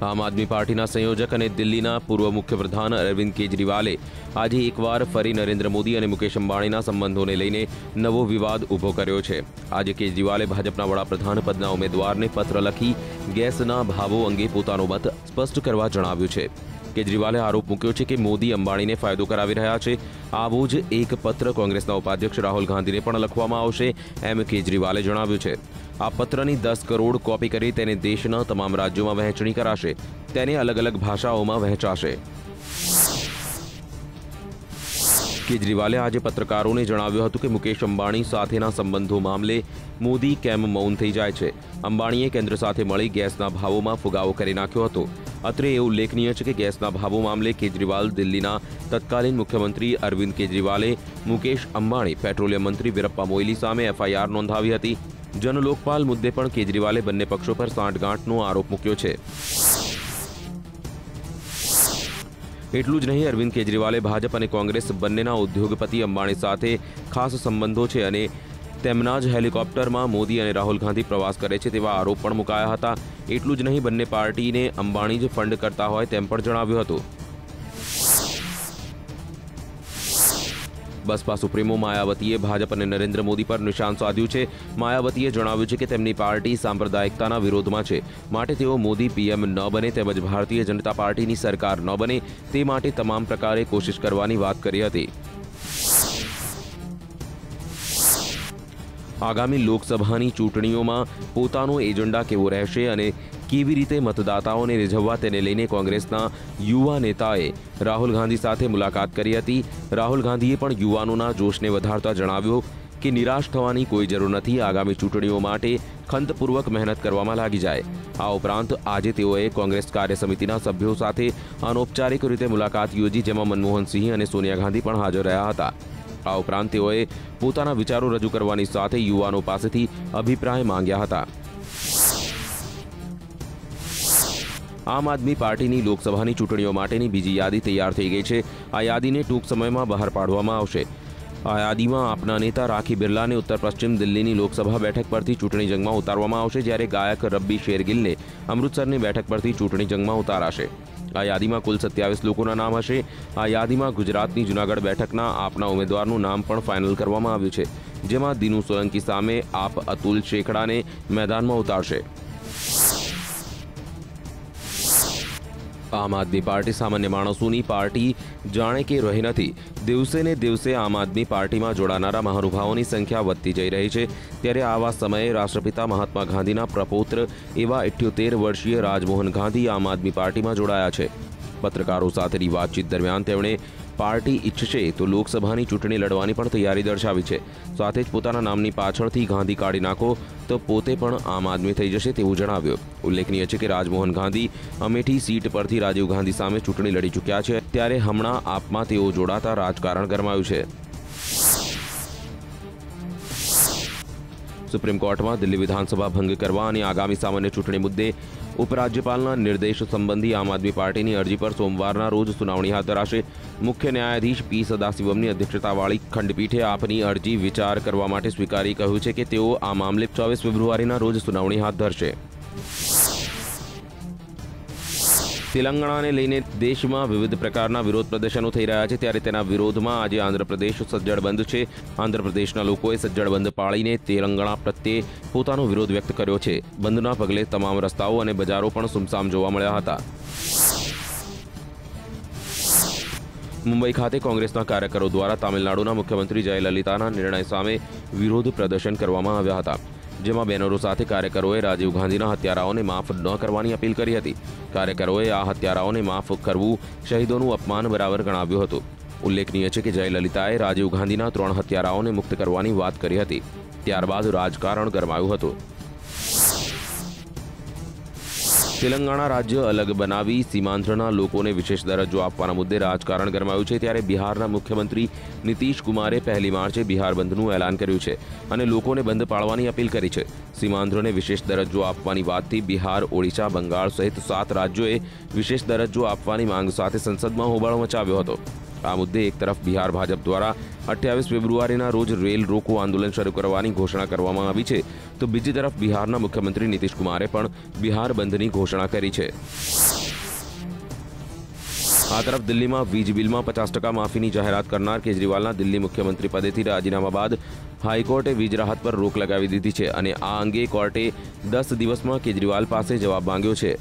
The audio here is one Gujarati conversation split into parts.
આમ આદમી પાર્ટીના સંયોજક અને દિલ્હીના પૂર્વ મુખ્યપ્રધાન અરવિંદ કેજરીવાલે આજે એકવાર ફરી નરેન્દ્ર મોદી અને મુકેશ અંબાણીના સંબંધોને લઈને નવો વિવાદ ઊભો કર્યો છે। આજે કેજરીવાલે ભાજપના વડાપ્રધાન પદના ઉમેદવારને પત્ર લખી ગેસના ભાવો અંગે પોતાનો મત સ્પષ્ટ કરવા જણાવ્યું છે। કેજરીવાલે આરોપ મૂક્યો છે કે મોદી અંબાણીને ફાયદો કરાવી રહ્યા છે। આવો જ એક પત્ર કોંગ્રેસના ઉપાધ્યક્ષ રાહુલ ગાંધીને પણ લખવામાં આવશે એમ કેજરીવાલે જણાવ્યું છે। આ પત્રની 10 કરોડ કોપી કરી તેને દેશના તમામ રાજ્યોમાં વહેંચણી કરાશે। તેને અલગ અલગ ભાષાઓમાં વહેંચાશે। કેજરીવાલે આજે પત્રકારોને જણાવ્યું હતું કે મુકેશ અંબાણી સાથેના સંબંધો મામલે મોદી કેમ મૌન થઈ જાય છે। અંબાણીએ કેન્દ્ર સાથે મળી ગેસના ભાવોમાં ફુગાવો કરી નાખ્યો હતો। અત્રે એ ઉલ્લેખનીય છે કે ગેસના ભાવો મામલે કેજરીવાલ દિલ્હીના તત્કાલીન મુખ્યમંત્રી અરવિંદ કેજરીવાલે મુકેશ અંબાણી પેટ્રોલિયમ મંત્રી વીરપ્પા મોઇલી સામે એફઆઈઆર નોંધાવી હતી। જનલોકપાલ મુદ્દે પણ કેજરીવાલે બંને પક્ષો પર સાંઠગાંઠનો આરોપ મૂક્યો છે। એટલું જ નહીં, અરવિંદ કેજરીવાલે ભાજપ અને કોંગ્રેસ બંનેના ઉદ્યોગપતિ અંબાણી સાથે ખાસ સંબંધો છે અને તેમના જ હેલિકોપ્ટરમાં મોદી અને રાહુલ ગાંધી પ્રવાસ કરે છે તેવા આરોપ પણ મુકાયા હતા। એટલું જ નહીં, બંને પાર્ટીને અંબાણી જ ફંડ કરતા હોય તેમ પણ જણાવ્યું હતું। બસપા સુપ્રીમો માયાવતીએ ભાજપ અને નરેન્દ્ર મોદી પર નિશાન સાધ્યું છે। માયાવતીએ જણાવ્યું છે કે તેમની પાર્ટી સાંપ્રદાયિકતાના વિરોધમાં છે, માટે તેઓ મોદી પીએમ ન બને તેમજ ભારતીય જનતા પાર્ટીની સરકાર ન બને તે માટે તમામ પ્રકારે કોશિશ કરવાની વાત કરી હતી। આગામી લોકસભાની ચૂંટણીઓમાં પોતાનો એજન્ડા કેવો રહેશે અને કેવી રીતે મતદાતાઓને રીઝવવા તેને લઈને કોંગ્રેસના યુવા નેતાએ રાહુલ ગાંધી સાથે મુલાકાત કરી હતી। રાહુલ ગાંધીએ પણ યુવાનોના જોશને વધારતા જણાવ્યું કે નિરાશ થવાની કોઈ જરૂર નથી, આગામી ચૂંટણીઓ માટે ખંતપૂર્વક મહેનત કરવામાં લાગી જાય। આ ઉપરાંત આજે તેઓએ કોંગ્રેસ કાર્ય સમિતિના સભ્યો સાથે અનૌપચારિક રીતે મુલાકાત યોજી, જેમાં મનમોહન સિંહ અને સોનિયા ગાંધી પણ હાજર રહ્યા હતા। આ ઉપરાંત તેઓએ પોતાના વિચારો રજૂ કરવાની સાથે યુવાનો પાસેથી અભિપ્રાય માંગ્યા હતા। આમ આદમી પાર્ટીની લોકસભાની ચૂંટણીઓ માટેની બીજી યાદી તૈયાર થઈ ગઈ છે। આ યાદીને ટૂંક સમયમાં બહાર પાડવામાં આવશે। આ યાદીમાં આપના નેતા રાખી બિરલાને ઉત્તર પશ્ચિમ દિલ્હીની લોકસભા બેઠક પરથી ચૂંટણી જંગમાં ઉતારવામાં આવશે, જ્યારે ગાયક રબ્બી શેરગિલને અમૃતસરની બેઠક પરથી ચૂંટણી જંગમાં ઉતારાશે। આ યાદીમાં કુલ 27 લોકોના નામ હશે। આ યાદીમાં ગુજરાતની જૂનાગઢ બેઠકના આપના ઉમેદવારનું નામ પણ ફાઇનલ કરવામાં આવ્યું છે, જેમાં દિનુ સોલંકી સામે આપ અતુલ શેખડાને મેદાનમાં ઉતારશે। આમ આદમી પાર્ટી સામાન્ય માણસોની પાર્ટી જાણે કે રહી નથી। દિવસે ને દિવસે આમ આદમી પાર્ટીમાં જોડાનારા મહાનુભાવોની સંખ્યા વધતી જઈ રહી છે, ત્યારે આવા સમયે રાષ્ટ્રપિતા મહાત્મા ગાંધીના પ્રપૌત્ર એવા 78 વર્ષીય રાજમોહન ગાંધી આમ આદમી પાર્ટીમાં જોડાયા છે। પત્રકારો સાથેની વાતચીત દરમિયાન તેમણે પાર્ટી ઈચ્છશે તો લોકસભાની ચૂંટણી લડવાની પણ તૈયારી દર્શાવી છે। સાથે જ પોતાના નામની પાછળથી ગાંધી કાઢી નાખો તો પોતે પણ આમ આદમી થઈ જશે તેવું જણાવ્યું। ઉલ્લેખનીય છે કે રાજમોહન ગાંધી અમેઠી સીટ પરથી રાજીવ ગાંધી સામે ચૂંટણી લડી ચૂક્યા છે, ત્યારે હમણાં આપમાં તેઓ જોડાતા રાજકારણ ગરમાયું છે। સુપ્રીમ કોર્ટમાં દિલ્હી વિધાનસભા ભંગ કરવા અને આગામી સામાન્ય ચૂંટણી મુદ્દે ઉપરાજ્યપાલના નિર્દેશ સંબંધી આમ આદમી પાર્ટીની અરજી પર સોમવારના રોજ સુનાવણી હાથ ધરાશે। મુખ્ય ન્યાયાધીશ પી સદાશિવમની અધ્યક્ષતાવાળી ખંડપીઠે આપની અરજી વિચાર કરવા માટે સ્વીકારી કહ્યું છે કે તેઓ આ મામલે 24 ફેબ્રુઆરીના રોજ સુનાવણી હાથ ધરશે। તેલંગાણાને લઈને દેશમાં વિવિધ પ્રકારના વિરોધ પ્રદર્શનો થઈ રહ્યા છે, ત્યારે તેના વિરોધમાં આજે આંધ્રપ્રદેશ સજ્જડ બંધ છે। આંધ્રપ્રદેશના લોકોએ સજ્જડ બંધ પાળીને તેલંગાણા પ્રત્યે પોતાનો વિરોધ વ્યક્ત કર્યો છે। બંધના પગલે તમામ રસ્તાઓ અને બજારો પણ સુમસામ જોવા મળ્યા હતા। મુંબઈ ખાતે કોંગ્રેસના કાર્યકરો દ્વારા તામિલનાડુના મુખ્યમંત્રી જયલલિતાના નિર્ણય સામે વિરોધ પ્રદર્શન કરવામાં આવ્યા હતા, જેમાં બેનરો સાથે કાર્યકરોએ રાજીવ ગાંધીના હત્યારાઓને માફ ન કરવાની અપીલ કરી હતી। કાર્યકરોએ આ હત્યારાઓને માફ કરવું શહીદોનું અપમાન બરાબર ગણાવ્યું હતું। ઉલ્લેખનીય છે કે જયલલિતાએ રાજીવ ગાંધીના 3 હત્યારાઓને મુક્ત કરવાની વાત કરી હતી, ત્યારબાદ રાજકારણ ગરમાયું હતું। તેલંગાણા રાજ્ય અલગ બનાવી સીમાંધ્રના લોકોને વિશેષ દરજ્જો આપવાના મુદ્દે રાજકારણ ગરમાયું છે, ત્યારે બિહારના મુખ્યમંત્રી નીતિશ કુમારે 1 માર્ચે બિહાર બંધનું એલાન કર્યું છે અને લોકોને બંધ પાળવાની અપીલ કરી છે। સીમાંધ્રને વિશેષ દરજ્જો આપવાની વાતથી બિહાર, ઓડિશા, બંગાળ સહિત 7 રાજ્યોએ વિશેષ દરજ્જો આપવાની માંગ સાથે સંસદમાં હોબાળો મચાવ્યો હતો। આ મુદ્દે એક તરફ બિહાર ભાજપ દ્વારા 28 ફેબ્રુઆરીના રોજ રેલ રોકો આંદોલન શરૂ કરવાની ઘોષણા કરવામાં આવી છે, તો બીજી તરફ બિહારના મુખ્યમંત્રી નીતિશ કુમારે પણ બિહાર બંધની ઘોષણા કરી છે। આ તરફ દિલ્હીમાં વીજ બિલમાં 50% માફીની જાહેરાત કરનાર કેજરીવાલના દિલ્હી મુખ્યમંત્રી પદેથી રાજીનામા બાદ હાઈકોર્ટે વીજ રાહત પર રોક લગાવી દીધી છે અને આ અંગે કોર્ટે 10 દિવસમાં કેજરીવાલ પાસે જવાબ માંગ્યો છે।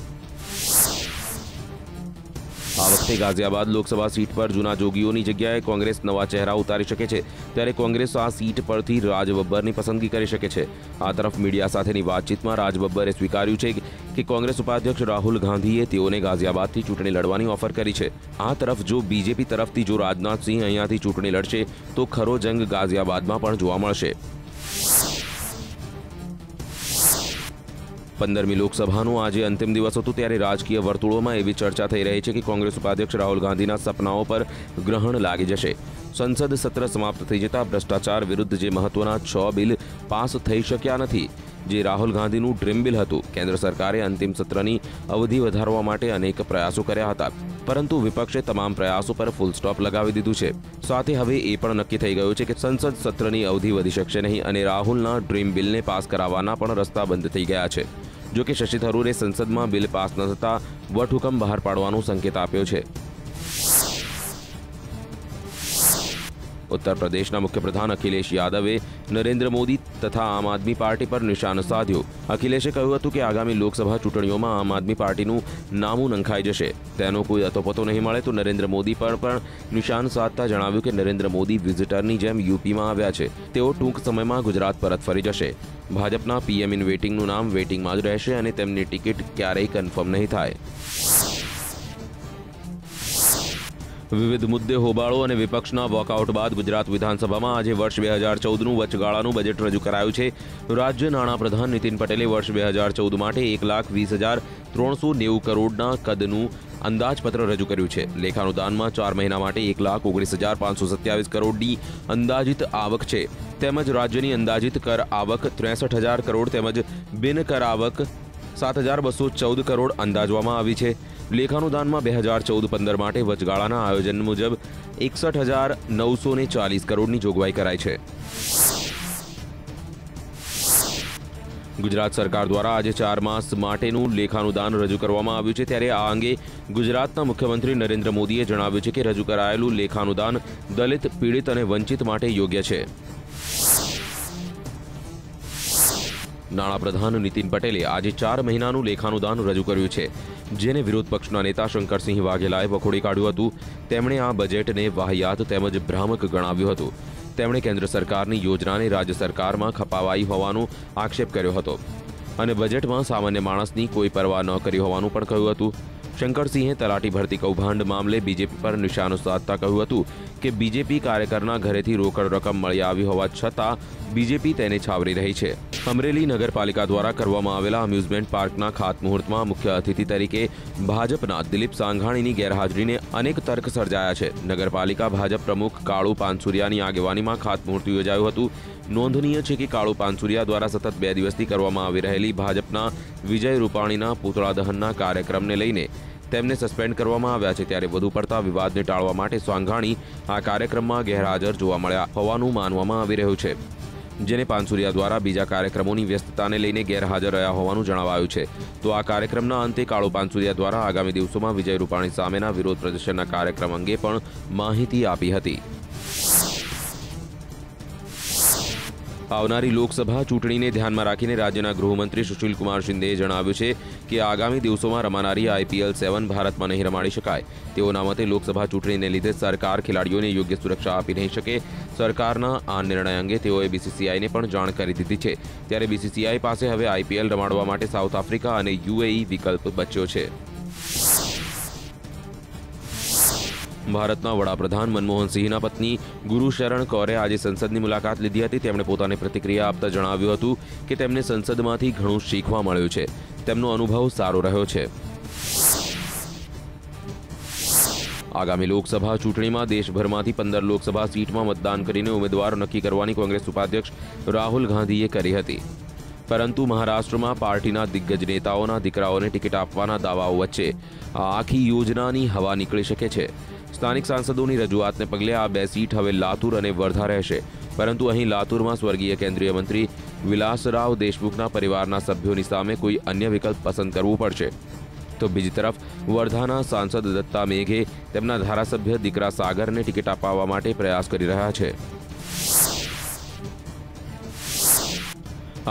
આ વખતે ગાઝિયાબાદ લોકસભા સીટ પર જૂના જોગીઓની જગ્યાએ કોંગ્રેસ નવા ચહેરા ઉતારી શકે છે, ત્યારે કોંગ્રેસ આ સીટ પરથી રાજ બબ્બરની પસંદગી કરી શકે છે। આ તરફ મીડિયા સાથેની વાતચીતમાં રાજ બબ્બરે સ્વીકાર્યું છે કે કોંગ્રેસ ઉપાધ્યક્ષ રાહુલ ગાંધીએ તેઓને ગાઝિયાબાદથી ચૂંટણી લડવાની ઓફર કરી છે। આ તરફ જો બીજેપી તરફથી જો રાજનાથસિંહ અહીંયાથી ચૂંટણી લડશે તો ખરો જંગ ગાઝિયાબાદમાં પણ જોવા મળશે। 15મી લોકસભાનું આજે અંતિમ દિવસ હતું, ત્યારે રાજકીય વર્તુળોમાં એવી ચર્ચા થઈ રહી છે કે કોંગ્રેસ ઉપાધ્યક્ષ રાહુલ ગાંધીના સપનાઓ પર ગ્રહણ લાગી જશે। સંસદ સત્ર સમાપ્ત થઈ જતા ભ્રષ્ટાચાર વિરુદ્ધ જે મહત્વના 6 બિલ પાસ થઈ શક્યા નથી, જે રાહુલ ગાંધીનું ડ્રીમ બિલ હતું, કેન્દ્ર સરકારે અંતિમ સત્રની અવધિ વધારવા માટે અનેક પ્રયાસો કર્યા હતા, પરંતુ વિપક્ષે તમામ પ્રયાસો પર ફૂલ સ્ટોપ લગાવી દીધું છે। સાથે હવે એ પણ નક્કી થઈ ગયું છે કે સંસદ સત્રની અવધિ વધી શકશે નહીં અને રાહુલના ડ્રીમ બિલને પાસ કરાવવાના પણ રસ્તા બંધ થઈ ગયા છે। જો કે શશી થરૂરે સંસદમાં બિલ પાસ ન થતા વટહુકમ બહાર પાડવાનો સંકેત આપ્યો છે। ઉત્તર પ્રદેશના મુખ્યપ્રધાન અખિલેશ યાદવે નરેન્દ્ર મોદી તથા આમ આદમી પાર્ટી પર નિશાન સાધ્યું। અખિલેશે કહ્યું હતું કે આગામી લોકસભા ચૂંટણીઓમાં આમ આદમી પાર્ટીનું નામું નંખાઈ જશે, તેનો કોઈ અતોપતો નહીં મળે, તો નરેન્દ્ર મોદી પર પણ નિશાન સાધતા જણાવ્યું કે નરેન્દ્ર મોદી વિઝિટરની જેમ યુપીમાં આવ્યા છે, તેઓ ટૂંક સમયમાં ગુજરાત પરત ફરી જશે। ભાજપના પીએમ ઇન વેઇટિંગનું નામ વેઇટિંગમાં જ રહેશે અને તેમની ટિકિટ ક્યારેય કન્ફર્મ નહીં થાય। વિવિધ મુદ્દે હોબાળો અને વિપક્ષના વોકઆઉટ બાદ ગુજરાત વિધાનસભામાં આજે વર્ષ 2014નું વચગાળાનું બજેટ રજૂ કરાયું છે। રાજ્ય નાણાપ્રધાન નીતિન પટેલે વર્ષ 2014 માટે 1,20,390 કરોડના કદનું અંદાજપત્ર રજૂ કર્યું છે। લેખાનુદાનમાં 4 મહિના માટે 1,19,527 કરોડની અંદાજિત આવક છે, તેમજ રાજ્યની અંદાજિત કર આવક 63,000 કરોડ તેમજ બિન કર આવક 7,214 કરોડ અંદાજવામાં આવી છે। લેખાનુદાનમાં 2014-15 માટે વચગાળાના આયોજન મુજબ 61,940 કરોડની જોગવાઈ કરાઈ છે। ગુજરાત સરકાર દ્વારા આજે 4 માસ માટેનું લેખાનુદાન રજૂ કરવામાં આવ્યું છે, ત્યારે આ અંગે ગુજરાતના મુખ્યમંત્રી નરેન્દ્ર મોદીએ જણાવ્યું છે કે રજૂ કરાયેલું લેખાનુદાન દલિત, પીડિત અને વંચિત માટે યોગ્ય છે। નાણાપ્રધાન નીતિન પટેલે આજે 4 મહિનાનું લેખાનુદાન રજૂ કર્યું છે, જેને વિરોધ પક્ષના નેતા શંકરસિંહ વાઘેલાએ વખોડી કાઢ્યું હતું। તેમણે આ બજેટને વાહિયાત તેમજ ભ્રામક ગણાવ્યું હતું। તેમણે કેન્દ્ર સરકારની યોજનાને રાજ્ય સરકારમાં ખપાવાઈ હોવાનો આક્ષેપ કર્યો હતો અને બજેટમાં સામાન્ય માણસની કોઈ પરવા ન કરી હોવાનું પણ કહ્યું હતું। શંકરસિંહે તલાટી ભરતી કૌભાંડ મામલે બીજેપી પર નિશાન સાધતા કહ્યું હતું કે બીજેપી કાર્યકરના ઘરેથી રોકડ રકમ મળી આવી હોવા છતાં બીજેપી તેને છાવરી રહી છે। અમરેલી નગરપાલિકા દ્વારા કરવામાં આવેલા અમ્યુઝમેન્ટ પાર્કના ખાતમુહૂર્તમાં મુખ્ય અતિથિ તરીકે ભાજપના દિલીપ સાંઘાણીની ગેરહાજરીને અનેક તર્ક સર્જાયા છે। નગરપાલિકા ભાજપ પ્રમુખ કાળુ પાનસુરિયાની આગેવાનીમાં ખાતમુહૂર્ત યોજાયું હતું। નોંધનીય છે કે કાળુ પાનસુરિયા દ્વારા સતત 2 દિવસથી કરવામાં આવી રહેલી ભાજપના વિજય રૂપાણીના પૂતળા દહનના કાર્યક્રમને લઈને તેમને સસ્પેન્ડ કરવામાં આવ્યા છે, ત્યારે વધુ પડતા વિવાદને ટાળવા માટે સાંઘાણી આ કાર્યક્રમમાં ગેરહાજર જોવા મળ્યા હોવાનું માનવામાં આવી રહ્યું છે, જેને પાનસુરિયા દ્વારા બીજા કાર્યક્રમોની વ્યસ્તતાને લઈને ગેરહાજર રહ્યા હોવાનું જણાવાયું છે। તો આ કાર્યક્રમના અંતે કાળુ પાનસુરિયા દ્વારા આગામી દિવસોમાં વિજય રૂપાણી સામેના વિરોધ પ્રદર્શનના કાર્યક્રમ અંગે પણ માહિતી આપી હતી। આવનારી લોકસભા ચૂંટણીને ધ્યાનમાં રાખીને રાજ્યના ગૃહમંત્રી સુશીલ કુમાર શિંદેએ જણાવ્યું છે કે આગામી દિવસોમાં રમાનારી IPL 7 ભારતમાં નહીં રમાડી શકાય। તેઓના મતે લોકસભા ચૂંટણીને લીધે સરકાર ખેલાડીઓને યોગ્ય સુરક્ષા આપી નહીં શકે। સરકારના આ નિર્ણય અંગે તેઓએ BCCIને પણ જાણ કરી દીધી છે, ત્યારે BCCI પાસે હવે IPL રમાડવા માટે સાઉથ આફ્રિકા અને UAE વિકલ્પ બચ્યો છે। ભારતના વડાપ્રધાન મનમોહન સિંહના પત્ની ગુરુશરણ કૌરે આજે સંસદની મુલાકાત લીધી હતી। તેમણે પોતાની પ્રતિક્રિયા આપતા જણાવ્યું હતું કે તેમને સંસદમાંથી ઘણું શીખવા મળ્યું છે, તેમનો અનુભવ સારો રહ્યો છે। આગામી લોકસભા ચૂંટણીમાં દેશભરમાંથી 15 લોકસભા સીટમાં મતદાન કરીને ઉમેદવાર નક્કી કરવાની કોંગ્રેસ ઉપાધ્યક્ષ રાહુલ ગાંધીએ કરી હતી, પરંતુ મહારાષ્ટ્રમાં પાર્ટીના દિગ્ગજ નેતાઓના દીકરાઓને ટિકિટ આપવાના દાવાઓ વચ્ચે આ આખી યોજનાની હવા નીકળી શકે છે। સ્થાનિક સાંસદોની રજૂઆતને પગલે આ 2 સીટ હવે લાતુર અને વર્ધા રહેશે, પરંતુ અહીં લાતુરમાં સ્વર્ગીય કેન્દ્રીય મંત્રી વિલાસરાવ દેશમુખના પરિવારના સભ્યોની સામે કોઈ અન્ય વિકલ્પ પસંદ કરવું પડશે. તો બીજી તરફ વર્ધાના સાંસદ દત્તા મેઘે તેમના ધારાસભ્ય દીકરા સાગરને ટિકિટ અપાવવા માટે પ્રયાસ કરી રહ્યા છે.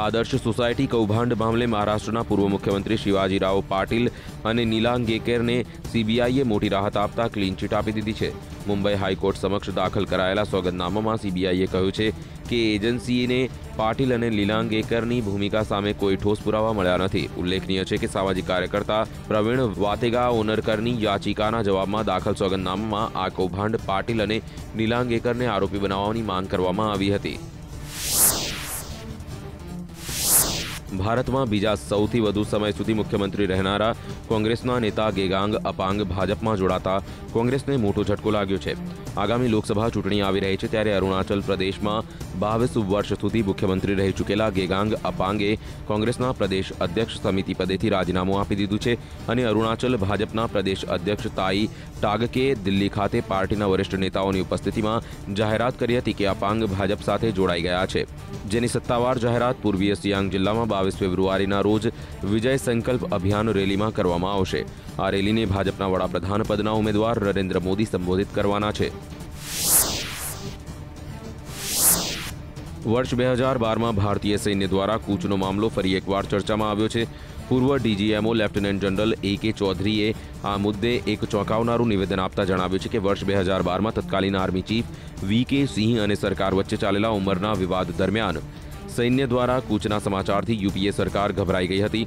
આદર્શ સોસાયટી કૌભાંડ મામલે મહારાષ્ટ્રના પૂર્વ મુખ્યમંત્રી શિવાજીરાવ પાટીલ અને નીલાંગેકરને સીબીઆઈએ મોટી રાહત આપતા ક્લીન ચીટ આપી દીધી છે. મુંબઈ હાઈકોર્ટ સમક્ષ દાખલ કરાયેલા સોગંદનામામાં સીબીઆઈએ કહ્યું છે કે એજન્સીને પાટીલ અને નીલાંગેકરની ભૂમિકા સામે કોઈ ઠોસ પુરાવા મળ્યા નથી. ઉલ્લેખનીય છે કે સામાજિક કાર્યકર્તા પ્રવીણ વાતેગા ઓનરકરની યાચિકાના જવાબમાં દાખલ સોગંદનામામાં આ કૌભાંડ પાટીલ અને નીલાંગેકરને આરોપી બનાવવાની માંગ કરવામાં આવી હતી. ભારતમાં બીજા સૌથી વધુ સમય સુધી મુખ્યમંત્રી રહેનારા કોંગ્રેસના નેતા ગેગાંગ અપાંગ ભાજપમાં જોડાતા કોંગ્રેસને મોટો ઝટકો લાગ્યો છે. આગામી લોકસભા ચૂંટણી આવી રહી છે ત્યારે અરુણાચલ પ્રદેશમાં 22 વર્ષ સુધી મુખ્યમંત્રી રહી ચૂકેલા ગેગાંગ અપાંગે કોંગ્રેસના પ્રદેશ અધ્યક્ષ સમિતિ પદેથી રાજીનામું આપી દીધું છે અને અરુણાચલ ભાજપના પ્રદેશ અધ્યક્ષ તાઈ ટાગકે દિલ્હી ખાતે પાર્ટીના વરિષ્ઠ નેતાઓની ઉપસ્થિતિમાં જાહેરાત કરી હતી કે અપાંગ ભાજપ સાથે જોડાઈ ગયા છે, જેની સત્તાવાર જાહેરાત પૂર્વીય સિયાંગ જિલ્લામાં 22 ફેબ્રુઆરીના રોજ વિજય સંકલ્પ અભિયાન રેલીમાં કરવામાં આવશે. આ રેલીને ભાજપના વડાપ્રધાન પદના ઉમેદવાર નરેન્દ્ર મોદી સંબોધિત કરવાના છે. વર્ષ 2012માં ભારતીય સૈન્ય દ્વારા કૂચનો મામલો ફરી એકવાર ચર્ચામાં આવ્યો છે. પૂર્વ ડીજીએમઓ લેફ્ટનન્ટ જનરલ A.K. ચૌધરીએ આ મુદ્દે એક ચોંકાવનારું નિવેદન આપતા જણાવ્યું છે કે વર્ષ 2012માં તત્કાલીન આર્મી ચીફ V.K. સિંહ અને સરકાર વચ્ચે ચાલેલા ઉંમરના વિવાદ દરમિયાન સૈન્ય દ્વારા કૂચના સમાચારથી યુપીએ સરકાર ગભરાઈ ગઈ હતી.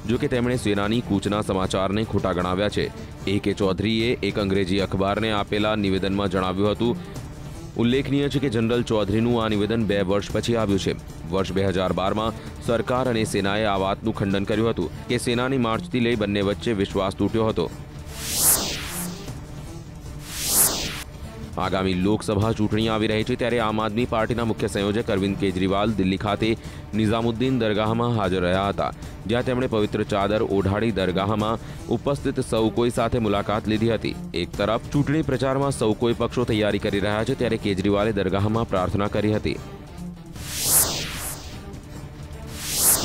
જોકે તેમણે સેનાની કૂચના સમાચારને ખોટા ગણાવ્યા છે. A.K. ચૌધરીએ એક અંગ્રેજી અખબારને આપેલા નિવેદનમાં જણાવ્યું હતું. ઉલ્લેખનીય છે કે જનરલ ચૌધરીનું આ નિવેદન 2 વર્ષ પછી આવ્યું છે. વર્ષ 2012માં સરકાર અને સેનાએ આ વાતનું ખંડન કર્યું હતું કે સેનાની માર્ચથી લઈ બંને વચ્ચે વિશ્વાસ તૂટ્યો હતો. આગામી લોકસભા ચૂંટણી આવી રહી છે ત્યારે આમ આદમી પાર્ટીના મુખ્ય સંયોજક અરવિંદ કેજરીવાલ દિલ્હી ખાતે નિઝામુદ્દીન દરગાહમાં હાજર રહ્યા હતા, જ્યાં તેમણે પવિત્ર ચાદર ઓઢાડી દરગાહમાં ઉપસ્થિત સૌ કોઈ સાથે મુલાકાત લીધી હતી. એક તરફ ચૂંટણી પ્રચારમાં સૌ કોઈ પક્ષો તૈયારી કરી રહ્યા છે ત્યારે કેજરીવાલે દરગાહમાં પ્રાર્થના કરી હતી.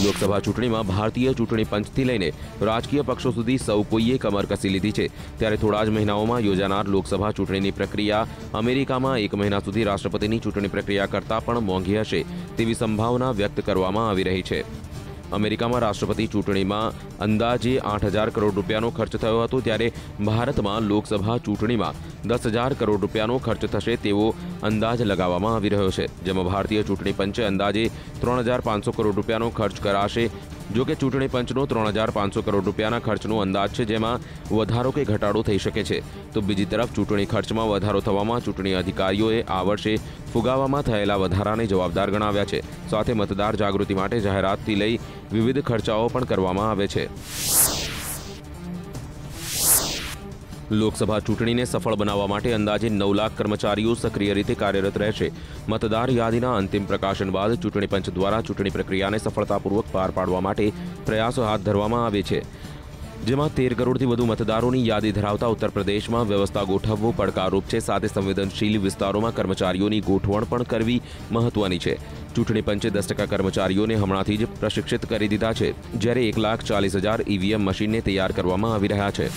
લોકસભા ચૂંટણીમાં ભારતીય ચૂંટણી પંચથી લઈને રાજકીય પક્ષો સુધી સૌ કોઈએ કમર કસી લીધી છે. ત્યારે થોડા જ મહિનાઓમાં યોજાનાર લોકસભા ચૂંટણીની પ્રક્રિયા અમેરિકામાં 1 મહિના સુધી રાષ્ટ્રપતિની ચૂંટણી પ્રક્રિયા કરતાં પણ મોંઘી હશે તેવી સંભાવના વ્યક્ત કરવામાં આવી રહી છે. અમેરિકામાં રાષ્ટ્રપતિ ચૂંટણીમાં અંદાજે 8,000 કરોડ રૂપિયાનો ખર્ચ થયો હતો, ત્યારે ભારતમાં લોકસભા ચૂંટણીમાં 10,000 કરોડ રૂપિયાનો ખર્ચ થશે તેવો અંદાજ લગાવવામાં આવી રહ્યો છે, જેમાં ભારતીય ચૂંટણી પંચે અંદાજે 3,500 કરોડ રૂપિયાનો ખર્ચ કરાશે. જો કે ચૂંટણી પંચનો 3,500 કરોડ રૂપિયાના ખર્ચનો અંદાજ છે, જેમાં વધારો કે ઘટાડો થઈ શકે છે. તો બીજી તરફ ચૂંટણી ખર્ચમાં વધારો થવામાં ચૂંટણી અધિકારીઓએ આ વર્ષે ફુગાવામાં થયેલા વધારાને જવાબદાર ગણાવ્યા છે. સાથે મતદાર જાગૃતિ માટે જાહેરાતથી લઈ વિવિધ ખર્ચાઓ પણ કરવામાં આવે છે. લોકસભા ચૂંટણીને સફળ બનાવવા માટે અંદાજે 9 લાખ કર્મચારીઓ સક્રિય રીતે કાર્યરત રહેશે. મતદાર યાદીના અંતિમ પ્રકાશન બાદ ચૂંટણી પંચ દ્વારા ચૂંટણી પ્રક્રિયાને સફળતાપૂર્વક પાર પાડવા માટે પ્રયાસો હાથ ધરવામાં આવે છે, જેમાં 13 કરોડથી વધુ મતદારોની યાદી ધરાવતા ઉત્તર પ્રદેશમાં વ્યવસ્થા ગોઠવવું પડકારરૂપ છે. સાથે સંવેદનશીલ વિસ્તારોમાં કર્મચારીઓની ગોઠવણ પણ કરવી મહત્વની છે. ચૂંટણી પંચે 10% કર્મચારીઓને હમણાંથી જ પ્રશિક્ષિત કરી દીધા છે, જ્યારે 1,40,000 ઈવીએમ મશીનને તૈયાર કરવામાં આવી રહ્યા છે.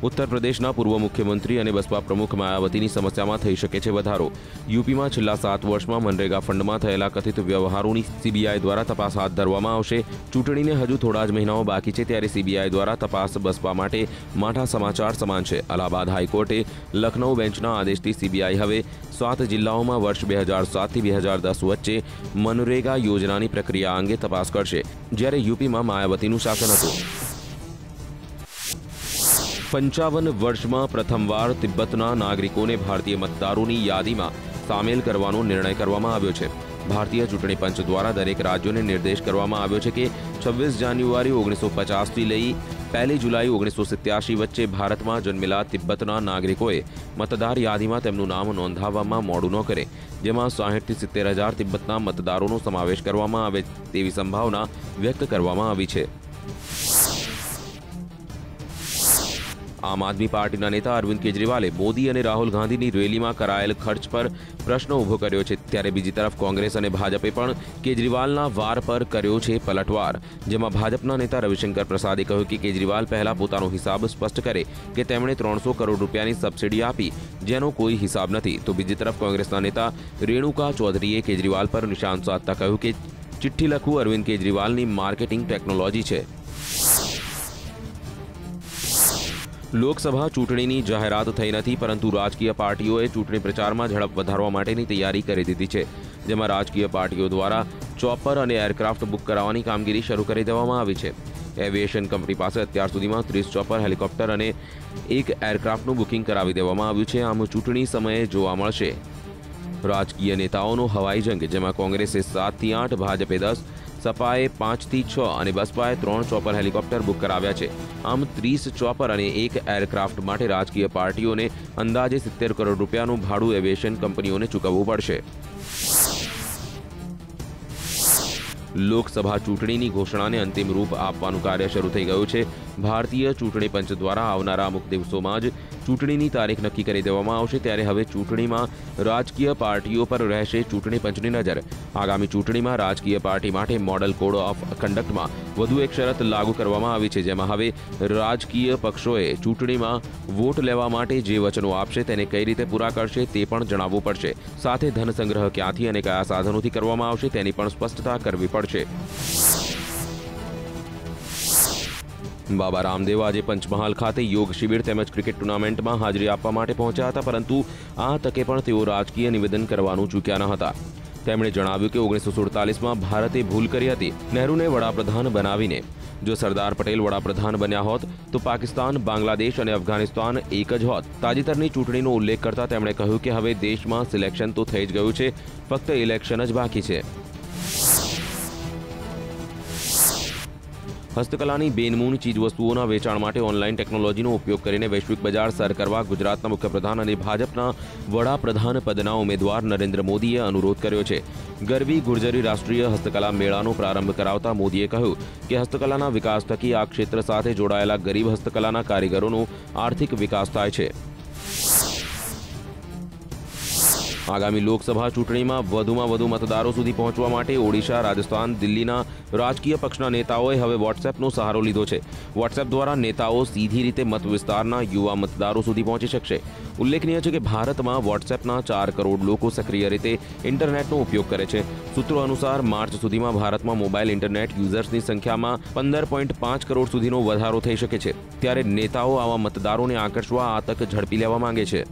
ઉત્તર પ્રદેશના પૂર્વ મુખ્યમંત્રી અને બસપા પ્રમુખ માયાવતીની સમસ્યામાં થઈ શકે છે વધારો. યુપીમાં છેલ્લા 7 વર્ષમાં મનરેગા ફંડમાં થયેલા કથિત વ્યવહારોની સીબીઆઈ દ્વારા તપાસ હાથ ધરવામાં આવશે. ચૂંટણીને હજુ થોડા જ મહિનાઓ બાકી છે ત્યારે સીબીઆઈ દ્વારા તપાસ બસપા માટે માઠા સમાચાર સમાન છે. અલ્હાબાદ હાઈકોર્ટે લખનઉ બેન્ચના આદેશથી સીબીઆઈ હવે 7 જિલ્લાઓમાં વર્ષ 2007થી 2010 વચ્ચે મનરેગા યોજનાની પ્રક્રિયા અંગે તપાસ કરશે, જ્યારે યુપીમાં માયાવતીનું શાસન હતું. 55 વર્ષમાં પ્રથમવાર તિબ્બતના નાગરિકોને ભારતીય મતદારોની યાદીમાં સામેલ કરવાનો નિર્ણય કરવામાં આવ્યો છે. ભારતીય ચૂંટણી પંચ દ્વારા દરેક રાજ્યોને નિર્દેશ કરવામાં આવ્યો છે કે 26 જાન્યુઆરી 1950થી લઈ 1 જુલાઈ 1987 વચ્ચે ભારતમાં જન્મેલા તિબ્બતના નાગરિકોએ મતદાર યાદીમાં તેમનું નામ નોંધાવવામાં મોડું ન કરે, જેમાં 60,000થી 70,000 તિબ્બતના મતદારોનો સમાવેશ કરવામાં આવે તેવી સંભાવના વ્યક્ત કરવામાં આવી છે. આમ આદમી પાર્ટીના નેતા અરવિંદ કેજરીવાલે મોદી અને રાહુલ ગાંધીની રેલીમાં કરાયેલ ખર્ચ પર પ્રશ્ન ઊભો કર્યો છે, ત્યારે બીજી તરફ કોંગ્રેસ અને ભાજપે પણ કેજરીવાલના વાર પર કર્યો છે પલટવાર, જેમાં ભાજપના નેતા રવિશંકર પ્રસાદે કહ્યું કે કેજરીવાલ પહેલા પોતાનો હિસાબ સ્પષ્ટ કરે કે તેમણે 300 કરોડ રૂપિયાની સબસિડી આપી જેનો કોઈ હિસાબ નથી, તો બીજી તરફ કોંગ્રેસના નેતા રેણુકા ચૌધરીએ કેજરીવાલ પર નિશાન સાધતા કહ્યું કે ચિઠ્ઠી લખવું અરવિંદ કેજરીવાલની માર્કેટિંગ ટેકનોલોજી છે। લોકસભા ચૂંટણીની જાહેરાત થઈ નથી, પરંતુ રાજકીય પાર્ટીઓએ ચૂંટણી પ્રચારમાં ઝડપ વધારવા માટેની તૈયારી કરી દીધી છે, જેમાં રાજકીય પાર્ટીઓ દ્વારા ચોપર અને એરક્રાફ્ટ બુક કરાવવાની કામગીરી શરૂ કરી દેવામાં આવી છે। એવિએશન કંપની પાસે અત્યાર સુધીમાં 30 ચોપર, હેલિકોપ્ટર અને 1 એરક્રાફ્ટનું બુકિંગ કરાવી દેવામાં આવ્યું છે। આમ ચૂંટણી સમયે જોવા મળશે રાજકીય નેતાઓનો હવાઈ જંગ, જેમાં કોંગ્રેસે 7 થી 8, ભાજપે 10, સપાએ 5 થી 6 અને બસપાએ 3 ચોપર હેલિકોપ્ટર બુક કરાવ્યા છે। આમ 30 ચોપર અને 1 એરક્રાફ્ટ માટે રાજકીય પાર્ટીઓને અંદાજે 70 કરોડ રૂપિયાનું ભાડું એવિએશન કંપનીઓને ચૂકવવું પડશે। લોકસભા ચૂંટણીની ઘોષણાને અંતિમ રૂપ આપવાનું કાર્ય શરૂ થઈ ગયું છે। ભારતીય ચૂંટણી પંચ દ્વારા આવનારા અમુક દિવસોમાં જ ચૂંટણીની તારીખ નક્કી કરી દેવામાં આવશે, ત્યારે હવે ચૂંટણીમાં રાજકીય પાર્ટીઓ પર રહેશે ચૂંટણી પંચની નજર। આગામી ચૂંટણીમાં રાજકીય પાર્ટી માટે મોડલ કોડ ઓફ કન્ડક્ટમાં વધુ એક શરત લાગુ કરવામાં આવી છે, જેમાં હવે રાજકીય પક્ષોએ ચૂંટણીમાં વોટ લેવા માટે જે વચનો આપશે તેને કઈ રીતે પૂરા કરશે તે પણ જણાવવું પડશે, સાથે ધન સંગ્રહ ક્યાંથી અને કયા સાધનોથી કરવામાં આવશે તેની પણ સ્પષ્ટતા કરવી પડશે। બાબા રામદેવ આજે પંચમહાલ ખાતે યોગ શિબિર તેમજ ક્રિકેટ ટુર્નામેન્ટમાં હાજરી આપવા માટે પહોંચ્યા હતા, પરંતુ આ તકે પણ તેઓ રાજકીય નિવેદન કરવાનું ચૂક્યા ન હતા। તેમણે જણાવ્યું કે 1947માં ભારતે ભૂલ કરી હતી નહેરુને વડાપ્રધાન બનાવીને। જો સરદાર પટેલ વડાપ્રધાન બન્યા હોત તો પાકિસ્તાન, બાંગ્લાદેશ અને અફઘાનિસ્તાન એક જ હોત। તાજેતરની ચૂંટણીનો ઉલ્લેખ કરતા તેમણે કહ્યું કે હવે દેશમાં સિલેક્શન તો થઈ જ ગયું છે, ફક્ત ઇલેક્શન જ બાકી છે। હસ્તકલાની બેનમૂન ચીજવસ્તુઓના વેચાણ માટે ઓનલાઈન ટેકનોલોજીનો ઉપયોગ કરીને વૈશ્વિક બજાર સર કરવા ગુજરાતના મુખ્યપ્રધાન અને ભાજપના વડાપ્રધાન પદના ઉમેદવાર નરેન્દ્ર મોદીએ અનુરોધ કર્યો છે। ગરવી ગુર્જરી રાષ્ટ્રીય હસ્તકલા મેળાનો પ્રારંભ કરાવતા મોદીએ કહ્યું કે હસ્તકલાના વિકાસ થકી આ ક્ષેત્ર સાથે જોડાયેલા ગરીબ હસ્તકલાના કારીગરોનો આર્થિક વિકાસ થાય છે। આગામી લોકસભા ચૂંટણીમાં વધુમાં વધુ મતદારો સુધી પહોંચવા માટે ઓડિશા, રાજસ્થાન, દિલ્હીના રાજકીય પક્ષના નેતાઓએ હવે વોટ્સએપનો સહારો લીધો છે। વોટ્સએપ દ્વારા નેતાઓ સીધી રીતે મત વિસ્તારના યુવા મતદારો સુધી પહોંચી શકશે। ઉલ્લેખનીય છે કે ભારતમાં વોટ્સએપના 4 કરોડ લોકો સક્રિય રીતે ઇન્ટરનેટનો ઉપયોગ કરે છે। સૂત્રો અનુસાર માર્ચ સુધીમાં ભારતમાં મોબાઈલ ઇન્ટરનેટ યુઝર્સની સંખ્યામાં 15.5 કરોડ સુધીનો વધારો થઈ શકે છે, ત્યારે નેતાઓ આવા મતદારોને આકર્ષવા આ તક ઝડપી લેવા માંગે છે।